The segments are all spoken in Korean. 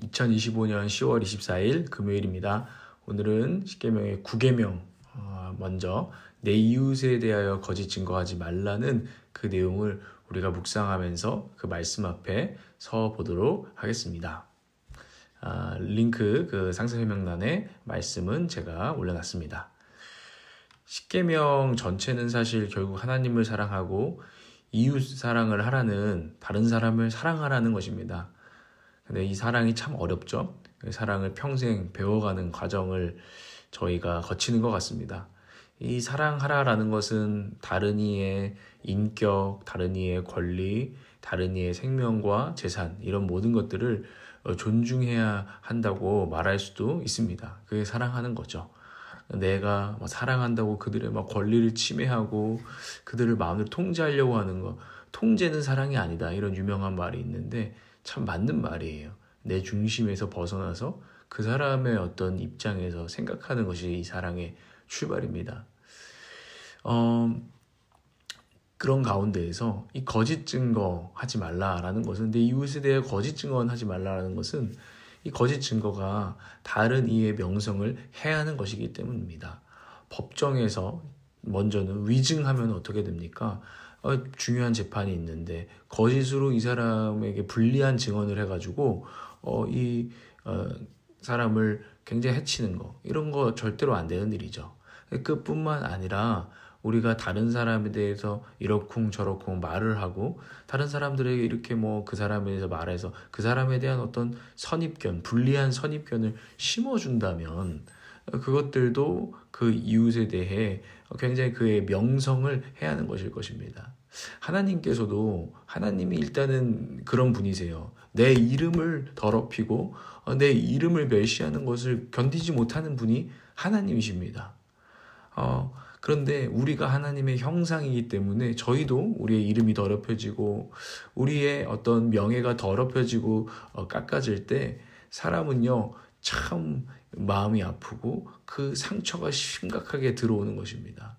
(2025년 10월 24일) 금요일입니다. 오늘은 십계명의 9계명 먼저 내 이웃에 대하여 거짓 증거하지 말라는 그 내용을 우리가 묵상하면서 그 말씀 앞에 서 보도록 하겠습니다. 링크 그 상세 설명란에 말씀은 제가 올려놨습니다. 십계명 전체는 사실 결국 하나님을 사랑하고 이웃 사랑을 하라는, 다른 사람을 사랑하라는 것입니다. 근데 이 사랑이 참 어렵죠. 사랑을 평생 배워가는 과정을 저희가 거치는 것 같습니다. 이 사랑하라라는 것은 다른 이의 인격, 다른 이의 권리, 다른 이의 생명과 재산, 이런 모든 것들을 존중해야 한다고 말할 수도 있습니다. 그게 사랑하는 거죠. 내가 사랑한다고 그들의 권리를 침해하고 그들을 마음대로 통제하려고 하는 거, 통제는 사랑이 아니다, 이런 유명한 말이 있는데 참 맞는 말이에요. 내 중심에서 벗어나서 그 사람의 어떤 입장에서 생각하는 것이 이 사랑의 출발입니다. 그런 가운데에서 이 거짓 증거하지 말라라는 것은, 내 이웃에 대해 거짓 증거는 하지 말라라는 것은 이 거짓 증거가 다른 이의 명성을 해하는 것이기 때문입니다. 법정에서 먼저는 위증하면 어떻게 됩니까? 중요한 재판이 있는데 거짓으로 이 사람에게 불리한 증언을 해가지고 사람을 굉장히 해치는 거, 이런 거 절대로 안 되는 일이죠. 그뿐만 아니라 우리가 다른 사람에 대해서 이러쿵 저러쿵 말을 하고 다른 사람들에게 이렇게 그 사람에 대해서 말해서 그 사람에 대한 어떤 선입견, 불리한 선입견을 심어준다면 그것들도 그 이웃에 대해 굉장히 그의 명성을 해하는 것일 것입니다. 하나님께서도, 하나님이 일단은 그런 분이세요. 내 이름을 더럽히고 내 이름을 멸시하는 것을 견디지 못하는 분이 하나님이십니다. 그런데 우리가 하나님의 형상이기 때문에 저희도 우리의 이름이 더럽혀지고 우리의 어떤 명예가 더럽혀지고 깎아질 때 사람은요 참 마음이 아프고 그 상처가 심각하게 들어오는 것입니다.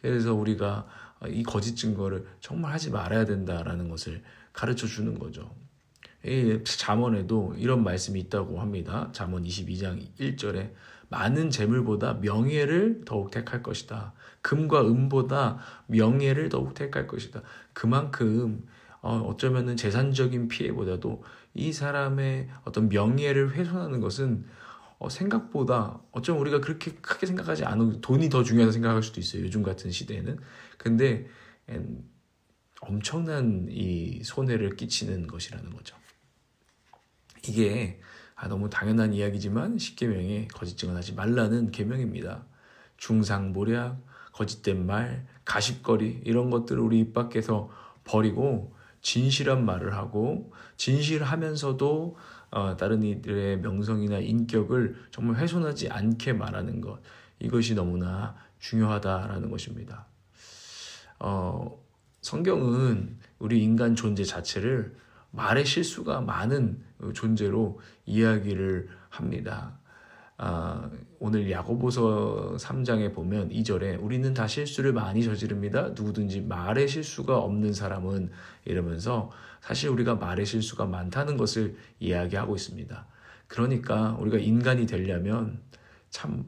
그래서 우리가 이 거짓 증거를 정말 하지 말아야 된다라는 것을 가르쳐 주는 거죠. 잠언에도 이런 말씀이 있다고 합니다. 잠언 22장 1절에 많은 재물보다 명예를 더욱 택할 것이다. 금과 은보다 명예를 더욱 택할 것이다. 그만큼 어쩌면은 재산적인 피해보다도 이 사람의 어떤 명예를 훼손하는 것은 생각보다, 어쩌면 우리가 그렇게 크게 생각하지 않은, 돈이 더 중요하다 생각할 수도 있어요. 요즘 같은 시대에는. 근데 엄청난 이 손해를 끼치는 것이라는 거죠. 이게 너무 당연한 이야기지만 십계명에 거짓 증언하지 말라는 계명입니다. 중상모략, 거짓된 말, 가십거리, 이런 것들을 우리 입 밖에서 버리고 진실한 말을 하고 진실하면서도 다른 이들의 명성이나 인격을 정말 훼손하지 않게 말하는 것, 이것이 너무나 중요하다라는 것입니다. 성경은 우리 인간 존재 자체를 말의 실수가 많은 존재로 이야기를 합니다. 오늘 야고보서 3장에 보면 2절에 우리는 다 실수를 많이 저지릅니다. 누구든지 말의 실수가 없는 사람은, 이러면서 사실 우리가 말의 실수가 많다는 것을 이야기하고 있습니다. 그러니까 우리가 인간이 되려면 참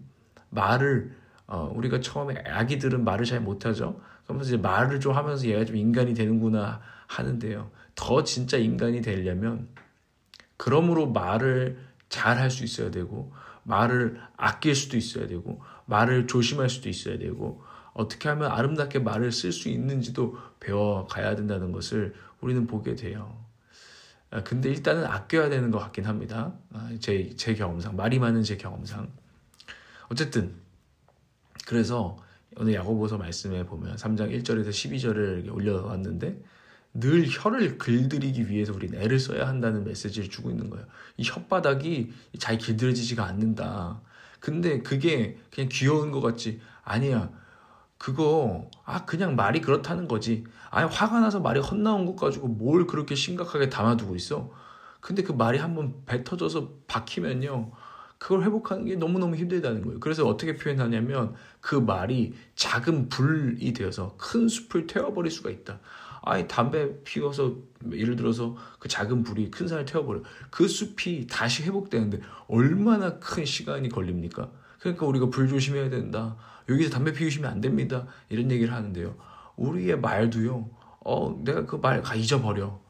말을, 우리가 처음에 아기들은 말을 잘 못하죠. 그러면서 이제 말을 좀 하면서 얘가 좀 인간이 되는구나 하는데요. 더 진짜 인간이 되려면 그러므로 말을 잘 할 수 있어야 되고, 말을 아낄 수도 있어야 되고, 말을 조심할 수도 있어야 되고, 어떻게 하면 아름답게 말을 쓸 수 있는지도 배워가야 된다는 것을 우리는 보게 돼요. 근데 일단은 아껴야 되는 것 같긴 합니다. 제 경험상, 말이 많은 제 경험상. 어쨌든 그래서 오늘 야고보서 말씀에 보면 3장 1절에서 12절을 올려왔는데 늘 혀를 길들이기 위해서 우리는 애를 써야 한다는 메시지를 주고 있는 거예요. 이 혓바닥이 잘 길들여지지가 않는다. 근데 그게 그냥 귀여운 것 같지? 아니야. 그거 그냥 말이 그렇다는 거지. 화가 나서 말이 헛나온 것 가지고 뭘 그렇게 심각하게 담아두고 있어. 근데 그 말이 한번 뱉어져서 박히면요, 그걸 회복하는 게 너무너무 힘들다는 거예요. 그래서 어떻게 표현하냐면 그 말이 작은 불이 되어서 큰 숲을 태워버릴 수가 있다. 아니 담배 피워서 예를 들어서 그 작은 불이 큰 산을 태워버려. 그 숲이 다시 회복되는데 얼마나 큰 시간이 걸립니까? 그러니까 우리가 불 조심해야 된다. 여기서 담배 피우시면 안 됩니다. 이런 얘기를 하는데요. 우리의 말도요. 내가 그 말 잊어버려.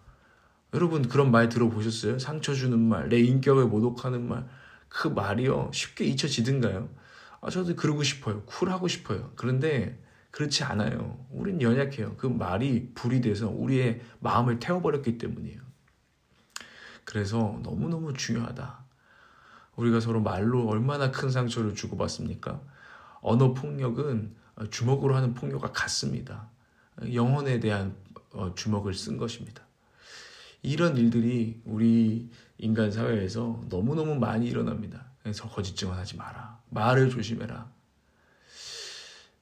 여러분 그런 말 들어보셨어요? 상처 주는 말, 내 인격을 모독하는 말. 그 말이요. 쉽게 잊혀지든가요? 저도 그러고 싶어요. 쿨하고 싶어요. 그런데 그렇지 않아요. 우린 연약해요. 그 말이 불이 돼서 우리의 마음을 태워버렸기 때문이에요. 그래서 너무너무 중요하다. 우리가 서로 말로 얼마나 큰 상처를 주고받습니까? 언어 폭력은 주먹으로 하는 폭력과 같습니다. 영혼에 대한 주먹을 쓴 것입니다. 이런 일들이 우리 인간 사회에서 너무너무 많이 일어납니다. 그래서 거짓 증언하지 마라. 말을 조심해라.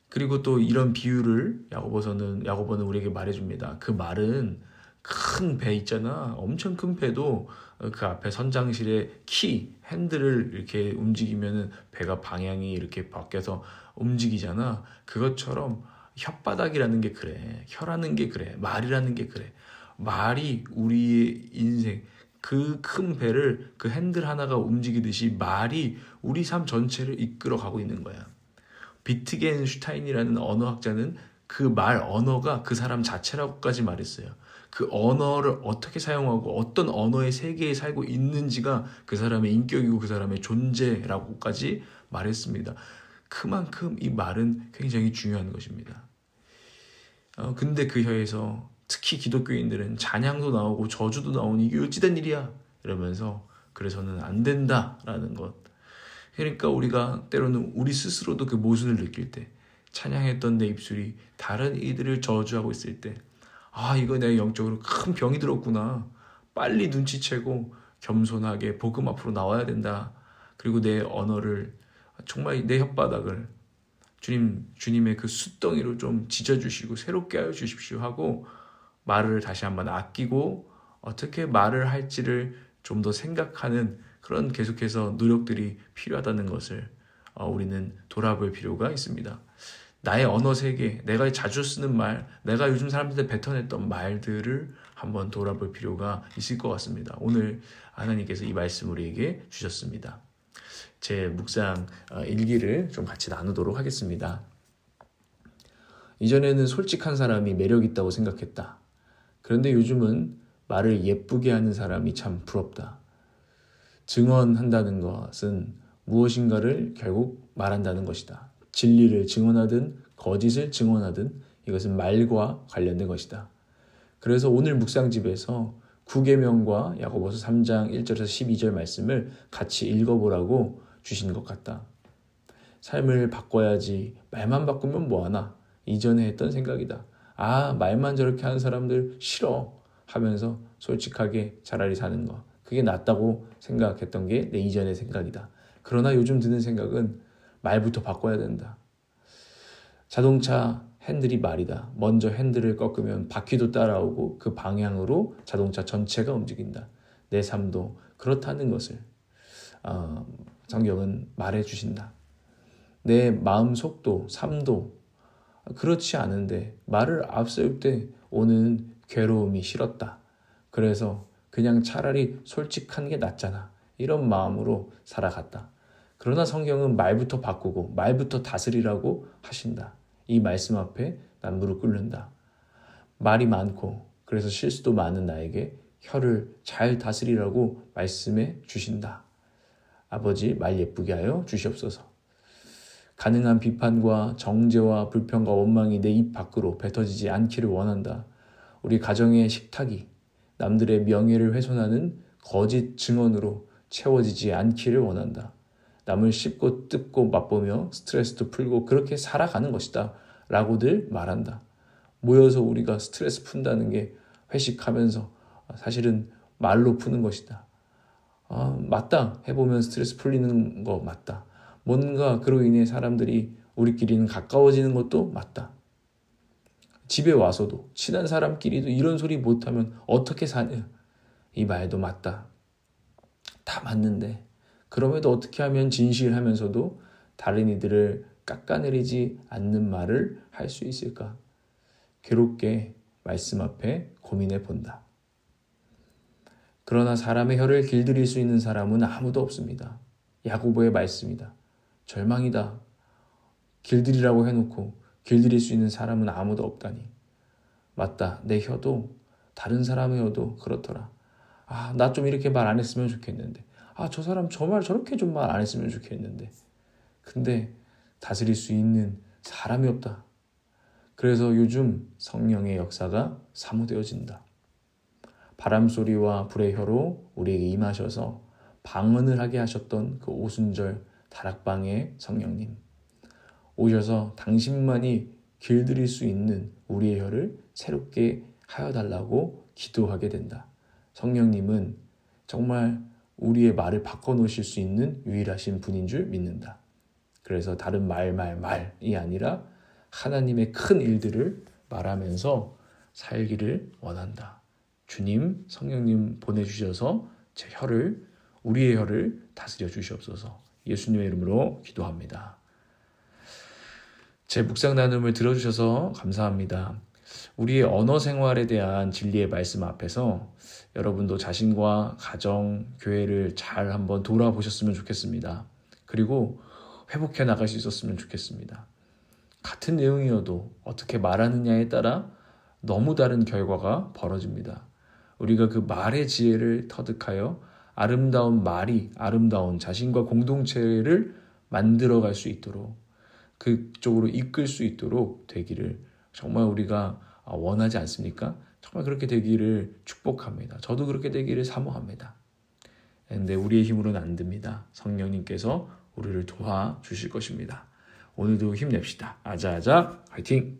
그리고 또 이런 비유를 야고보는 우리에게 말해줍니다. 그 말은 큰 배 있잖아. 엄청 큰 배도 그 앞에 선장실에 핸들을 이렇게 움직이면은 배가 방향이 이렇게 바뀌어서 움직이잖아. 그것처럼 혓바닥이라는 게 그래. 혀라는 게 그래. 말이라는 게 그래. 말이 우리의 인생, 그 큰 배를 그 핸들 하나가 움직이듯이 말이 우리 삶 전체를 이끌어가고 있는 거야. 비트겐슈타인이라는 언어학자는 그 언어가 그 사람 자체라고까지 말했어요. 그 언어를 어떻게 사용하고 어떤 언어의 세계에 살고 있는지가 그 사람의 인격이고 그 사람의 존재라고까지 말했습니다. 그만큼 이 말은 굉장히 중요한 것입니다. 근데 그 혀에서 특히 기독교인들은 찬양도 나오고 저주도 나오니 이게 어찌된 일이야 이러면서 그래서는 안 된다라는 것. 그러니까 우리가 때로는 우리 스스로도 그 모순을 느낄 때, 찬양했던 내 입술이 다른 이들을 저주하고 있을 때, 이거 내 영적으로 큰 병이 들었구나. 빨리 눈치채고 겸손하게 복음 앞으로 나와야 된다. 그리고 내 언어를, 정말 내 혓바닥을 주님의 그 숫덩이로 좀 지져주시고 새롭게 하여 주십시오 하고 말을 다시 한번 아끼고 어떻게 말을 할지를 좀 더 생각하는 그런 계속해서 노력들이 필요하다는 것을 우리는 돌아볼 필요가 있습니다. 나의 언어 세계, 내가 자주 쓰는 말, 내가 요즘 사람들한테 뱉어냈던 말들을 한번 돌아볼 필요가 있을 것 같습니다. 오늘 하나님께서 이 말씀 우리에게 주셨습니다. 제 묵상 일기를 좀 같이 나누도록 하겠습니다. 이전에는 솔직한 사람이 매력 있다고 생각했다. 그런데 요즘은 말을 예쁘게 하는 사람이 참 부럽다. 증언한다는 것은 무엇인가를 결국 말한다는 것이다. 진리를 증언하든 거짓을 증언하든 이것은 말과 관련된 것이다. 그래서 오늘 묵상집에서 구계명과 야고보서 3장 1절에서 12절 말씀을 같이 읽어보라고 주신 것 같다. 삶을 바꿔야지 말만 바꾸면 뭐하나 이전에 했던 생각이다. 말만 저렇게 하는 사람들 싫어 하면서 솔직하게 차라리 사는 거. 그게 낫다고 생각했던 게 내 이전의 생각이다. 그러나 요즘 드는 생각은 말부터 바꿔야 된다. 자동차 핸들이 말이다. 먼저 핸들을 꺾으면 바퀴도 따라오고 그 방향으로 자동차 전체가 움직인다. 내 삶도 그렇다는 것을 성경은 말해주신다. 내 마음 속도, 삶도 그렇지 않은데 말을 앞세울 때 오는 괴로움이 싫었다. 그래서 그냥 차라리 솔직한 게 낫잖아. 이런 마음으로 살아갔다. 그러나 성경은 말부터 바꾸고 말부터 다스리라고 하신다. 이 말씀 앞에 난 무릎 꿇는다. 말이 많고 그래서 실수도 많은 나에게 혀를 잘 다스리라고 말씀해 주신다. 아버지 말 예쁘게 하여 주시옵소서. 가능한 비판과 정죄와 불평과 원망이 내 입 밖으로 뱉어지지 않기를 원한다. 우리 가정의 식탁이 남들의 명예를 훼손하는 거짓 증언으로 채워지지 않기를 원한다. 남을 씹고 뜯고 맛보며 스트레스도 풀고 그렇게 살아가는 것이다 라고들 말한다. 모여서 우리가 스트레스 푼다는 게 회식하면서 사실은 말로 푸는 것이다. 맞다. 해보면 스트레스 풀리는 거 맞다. 뭔가 그로 인해 사람들이 우리끼리는 가까워지는 것도 맞다. 집에 와서도 친한 사람끼리도 이런 소리 못하면 어떻게 사냐. 이 말도 맞다. 다 맞는데 그럼에도 어떻게 하면 진실하면서도 다른 이들을 깎아내리지 않는 말을 할 수 있을까? 괴롭게 말씀 앞에 고민해 본다. 그러나 사람의 혀를 길들일 수 있는 사람은 아무도 없습니다. 야고보의 말씀이다. 절망이다. 길들이라고 해놓고 길들일 수 있는 사람은 아무도 없다니. 맞다. 내 혀도 다른 사람의 혀도 그렇더라. 나 좀 이렇게 말 안 했으면 좋겠는데. 저 사람 저 말 저렇게 좀 말 안 했으면 좋겠는데. 근데 다스릴 수 있는 사람이 없다. 그래서 요즘 성령의 역사가 사모되어진다. 바람소리와 불의 혀로 우리에게 임하셔서 방언을 하게 하셨던 그 오순절 다락방의 성령님. 오셔서 당신만이 길들일 수 있는 우리의 혀를 새롭게 하여달라고 기도하게 된다. 성령님은 정말 우리의 말을 바꿔놓으실 수 있는 유일하신 분인 줄 믿는다. 그래서 다른 말이 아니라 하나님의 큰 일들을 말하면서 살기를 원한다. 주님, 성령님 보내주셔서 우리의 혀를 다스려 주시옵소서. 예수님의 이름으로 기도합니다. 제 묵상 나눔을 들어주셔서 감사합니다. 우리의 언어 생활에 대한 진리의 말씀 앞에서 여러분도 자신과 가정, 교회를 잘 한번 돌아보셨으면 좋겠습니다. 그리고 회복해 나갈 수 있었으면 좋겠습니다. 같은 내용이어도 어떻게 말하느냐에 따라 너무 다른 결과가 벌어집니다. 우리가 그 말의 지혜를 터득하여 아름다운 말이 아름다운 자신과 공동체를 만들어갈 수 있도록 그쪽으로 이끌 수 있도록 되기를 정말 우리가 원하지 않습니까? 정말 그렇게 되기를 축복합니다. 저도 그렇게 되기를 사모합니다. 그런데 우리의 힘으로는 안 됩니다. 성령님께서 우리를 도와주실 것입니다. 오늘도 힘냅시다. 아자아자 화이팅!